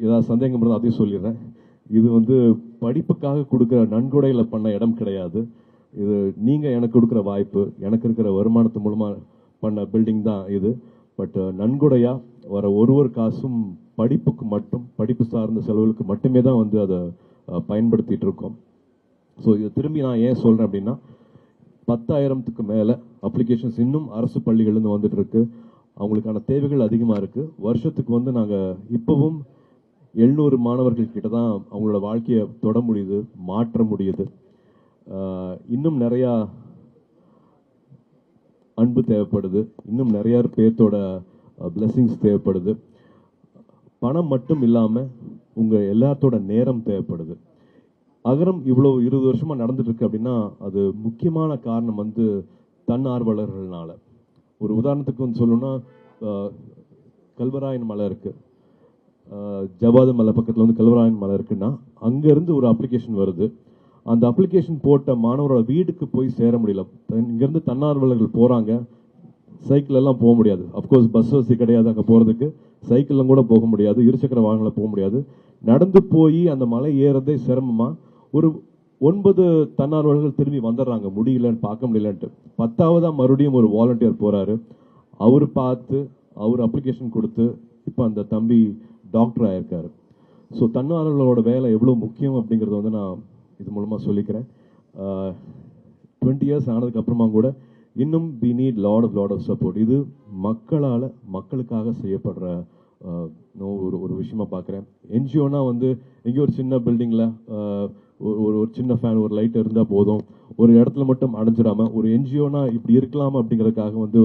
ஏதாவது சந்தேகம் இருந்தால் அதையும் சொல்லிடுறேன். இது வந்து படிப்புக்காக கொடுக்குற நன்கொடையில் பண்ண இடம் கிடையாது. இது நீங்கள் எனக்கு கொடுக்குற வாய்ப்பு, எனக்கு இருக்கிற வருமானத்து மூலமாக பண்ண பில்டிங் தான் இது. பட் நன்கொடையாக வர ஒரு காசும் படிப்புக்கு மட்டும், படிப்பு சார்ந்த செலவுகளுக்கு மட்டுமே தான் வந்து அதை பயன்படுத்திகிட்டு இருக்கோம். ஸோ இதை திரும்பி நான் ஏன் சொல்கிறேன் அப்படின்னா, 10,000க்கு மேலே அப்ளிகேஷன்ஸ் இன்னும் அரசு பள்ளிகள்லேருந்து வந்துட்டு இருக்கு. அவங்களுக்கான தேவைகள் அதிகமாக இருக்குது. வருஷத்துக்கு வந்து நாங்கள் இப்போவும் 700 மாணவர்கள் கிட்ட தான் அவங்களோட வாழ்க்கையை தொட முடியுது, மாற்ற முடியுது. இன்னும் நிறையா அன்பு தேவைப்படுது, இன்னும் நிறைய பேர்த்தோட பிளெஸிங்ஸ் தேவைப்படுது. பணம் மட்டும் இல்லாமல் உங்கள் எல்லாத்தோட நேரம் தேவைப்படுது. அகரம் இவ்வளோ 20 வருஷமாக நடந்துட்டு இருக்கு அப்படின்னா அது முக்கியமான காரணம் வந்து தன்னார்வலர்கள்னால. ஒரு உதாரணத்துக்கு வந்து சொல்லணும்னா, கல்வராயன் மலை இருக்குது, ஜவாத மலை பக்கத்தில் வந்து கல்வராயன் மலை இருக்குன்னா அங்கேருந்து ஒரு அப்ளிகேஷன் வருது. அந்த அப்ளிகேஷன் போட்ட மாணவரோட வீட்டுக்கு போய் சேர முடியல. இங்கேருந்து தன்னார்வலர்கள் போகிறாங்க, சைக்கிள் எல்லாம் போக முடியாது. அஃப்கோர்ஸ் பஸ் வசதி கிடையாது அங்கே போகிறதுக்கு, சைக்கிளில் கூட போக முடியாது, இருசக்கர வாகனத்தில் போக முடியாது. நடந்து போய் அந்த மலை ஏறதே சிரமமாக ஒரு 9 தன்னார்வலர்கள் திரும்பி வந்துடுறாங்க, முடியலன்னு, பார்க்க முடியலன்ட்டு. 10ஆவதா மறுபடியும் ஒரு வாலண்டியர் போகிறாரு. அவர் பார்த்து அவர் அப்ளிகேஷன் கொடுத்து இப்போ அந்த தம்பி டாக்டர் ஆயிருக்காரு. ஸோ தன்னார்வலர்களோட வேலை எவ்வளோ முக்கியம் அப்படிங்கிறத வந்து நான் இது மூலமாக சொல்லிக்கிறேன். 20 இயர்ஸ் ஆனதுக்கு அப்புறமா கூட இன்னும் we need lot of support. இது மக்களால் மக்களுக்காக செய்யப்படுற ஒரு விஷயமா பார்க்குறேன். என்ஜிஓனா வந்து எங்கேயோ ஒரு சின்ன பில்டிங்கில் ஒரு சின்ன ஃபேன், ஒரு லைட் இருந்தால் போதும், ஒரு இடத்துல மட்டும் அடைஞ்சிடாம ஒரு என்ஜிஓனா இப்படி இருக்கலாம் அப்படிங்கிறதுக்காக வந்து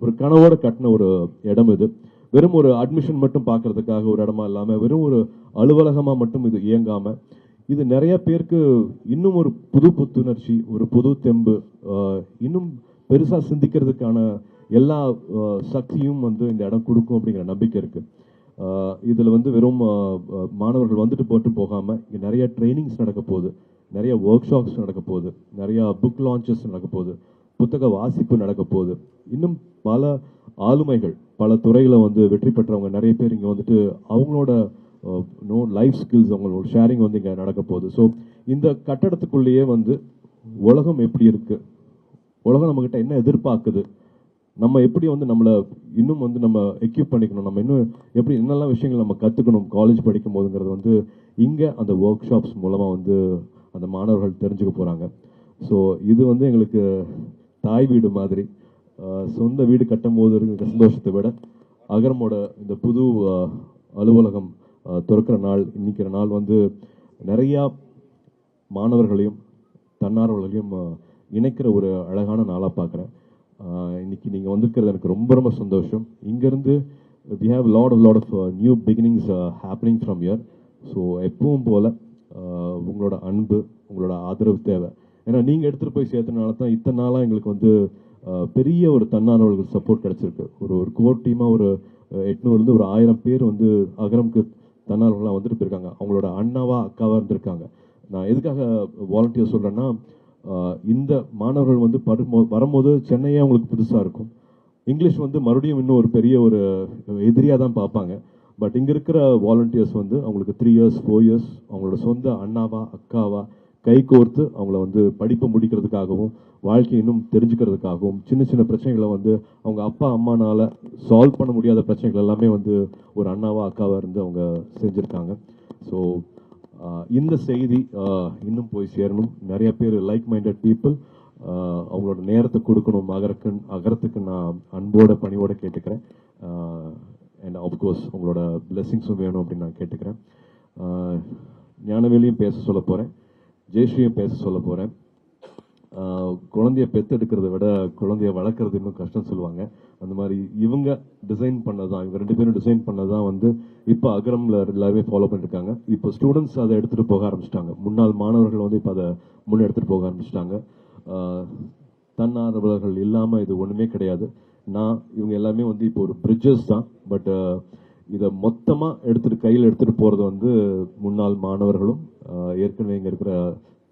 ஒரு கனவோடு கட்டின ஒரு இடம் இது. வெறும் ஒரு அட்மிஷன் மட்டும் பார்க்கறதுக்காக ஒரு இடமா இல்லாமல், வெறும் ஒரு அலுவலகமாக மட்டும் இது இயங்காமல், இது நிறைய பேருக்கு இன்னும் ஒரு புது புத்துணர்ச்சி, ஒரு புது தெம்பு, இன்னும் பெருசாக சிந்திக்கிறதுக்கான எல்லா சக்தியும் வந்து இந்த இடம் கொடுக்கும் அப்படிங்கிற நம்பிக்கை இருக்குது. இதில் வந்து வெறும் மாணவர்கள் வந்துட்டு போட்டு போகாமல் இங்கே நிறைய ட்ரைனிங்ஸ் நடக்க போகுது, நிறைய ஒர்க் ஷாப்ஸ் நடக்க போகுது, நிறையா புக் லான்ச்சஸ் நடக்க போகுது, புத்தக வாசிப்பு நடக்க போகுது. இன்னும் பல ஆளுமைகள், பல துறையில் வந்து வெற்றி பெற்றவங்க நிறைய பேர் இங்கே வந்துட்டு அவங்களோட லைஃப் ஸ்கில்ஸ், அவங்களோட ஷேரிங் வந்து இங்கே நடக்க போகுது. ஸோ இந்த கட்டடத்துக்குள்ளேயே வந்து உலகம் எப்படி இருக்குது, உலகம் நம்மக்கிட்ட என்ன எதிர்பார்க்குது, நம்ம எப்படி வந்து நம்மளை இன்னும் வந்து நம்ம எக்யூப் பண்ணிக்கணும், நம்ம இன்னும் எப்படி என்னெல்லாம் விஷயங்கள் நம்ம கற்றுக்கணும் காலேஜ் படிக்கும் போதுங்கிறது வந்து இங்கே அந்த ஒர்க் ஷாப்ஸ் மூலமாக வந்து அந்த மாணவர்கள் தெரிஞ்சுக்க போகிறாங்க. ஸோ இது வந்து எங்களுக்கு தாய் வீடு மாதிரி. சொந்த வீடு கட்டும் போது இருக்கிற சந்தோஷத்தை விட அகரமோட இந்த புது அலுவலகம் திறக்கிற நாள், இன்னைக்கிற நாள் வந்து நிறையா மாணவர்களையும் தன்னார்வலர்களையும் இணைக்கிற ஒரு அழகான நாளாக பார்க்குறேன். இன்னைக்கு நீங்கள் வந்திருக்கிறது எனக்கு ரொம்ப ரொம்ப சந்தோஷம். இங்கேருந்து we have lot of new beginnings happening from here. So எப்பவும் போல் உங்களோட அன்பு, உங்களோட ஆதரவு தேவை. ஏன்னா நீங்கள் எடுத்துகிட்டு போய் சேர்த்தனால தான் இத்தனை நாளாக எங்களுக்கு வந்து பெரிய ஒரு தன்னார்வலர்கள் சப்போர்ட் கிடச்சிருக்கு. ஒரு கோர் டீமாக ஒரு 800லேருந்து ஒரு 1000 பேர் வந்து அகரம்க்கு தன்னார்வலர்களாக வந்துட்டு போயிருக்காங்க. அவங்களோட அண்ணாவா அக்காவாக இருந்திருக்காங்க. நான் எதுக்காக வாலண்டியர் சொல்கிறேன்னா, இந்த மாணவர்கள் வந்து வரும்போது சென்னையே அவங்களுக்கு புதுசாக இருக்கும். இங்கிலீஷ் வந்து மறுபடியும் இன்னும் ஒரு பெரிய ஒரு எதிரியாக தான் பார்ப்பாங்க. பட் இங்கே இருக்கிற வாலண்டியர்ஸ் வந்து அவங்களுக்கு 3 இயர்ஸ் 4 இயர்ஸ் அவங்களோட சொந்த அண்ணாவா அக்காவா கை கோர்த்து அவங்கள வந்து படிப்பை முடிக்கிறதுக்காகவும் வாழ்க்கையை இன்னும் தெரிஞ்சுக்கிறதுக்காகவும் சின்ன சின்ன பிரச்சனைகளை வந்து அவங்க அப்பா அம்மானால சால்வ் பண்ண முடியாத பிரச்சனைகள் எல்லாமே வந்து ஒரு அண்ணாவா அக்காவா இருந்து அவங்க செஞ்சுருக்காங்க. ஸோ இந்த செய்தி இன்னும் போய் சேரணும். நிறைய பேர் லைக் மைண்டட் பீப்புள் அவங்களோட நேரத்தை கொடுக்கணும் அகரத்துக்கு நான் அன்போட பணியோட கேட்டுக்கிறேன். அண்ட் ஆஃப்கோர்ஸ் உங்களோட பிளெஸிங்ஸும் வேணும் அப்படின்னு நான் கேட்டுக்கிறேன். ஞானவேலியும் பேச சொல்ல போகிறேன், ஜெயஸ்ரீயும் பேச சொல்ல போகிறேன். குழந்தைய பெற்றெடுக்கிறத விட குழந்தைய வளர்க்குறது இன்னும் கஷ்டம் சொல்லுவாங்க. அந்த மாதிரி இவங்க டிசைன் பண்ணதான், இவங்க 2 பேரும் டிசைன் பண்ணதான் வந்து இப்போ அகரமில் எல்லாருமே ஃபாலோ பண்ணிருக்காங்க. இப்போ ஸ்டூடெண்ட்ஸ் அதை எடுத்துகிட்டு போக ஆரம்பிச்சிட்டாங்க. முன்னாள் மாணவர்கள் வந்து இப்போ அதை முன்னே எடுத்துகிட்டு போக ஆரம்பிச்சிட்டாங்க. தன்னார்வலர்கள் இல்லாமல் இது ஒன்றுமே கிடையாது. இவங்க எல்லாமே வந்து இப்போ ஒரு பிரிட்ஜஸ் தான். பட் இதை மொத்தமாக கையில் எடுத்துகிட்டு போகிறது வந்து முன்னாள் மாணவர்களும் ஏற்கனவே இங்கே இருக்கிற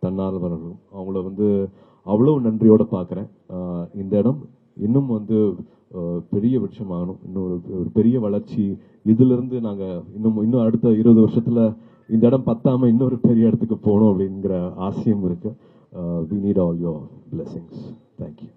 தன்னார்வலர்களும். அவங்கள வந்து அவ்வளோ நன்றியோடு பார்க்குறேன். இந்த இடம் இன்னும் வந்து பெரிய விருட்சமாகணும், இன்னொரு ஒரு பெரிய வளர்ச்சி. இதிலிருந்து நாங்கள் இன்னும் அடுத்த 20 வருஷத்துல இந்த இடம் பத்தாம இன்னொரு பெரிய இடத்துக்கு போகணும் அப்படிங்கிற ஆசையும் இருக்கு. We need all your blessings. Thank you.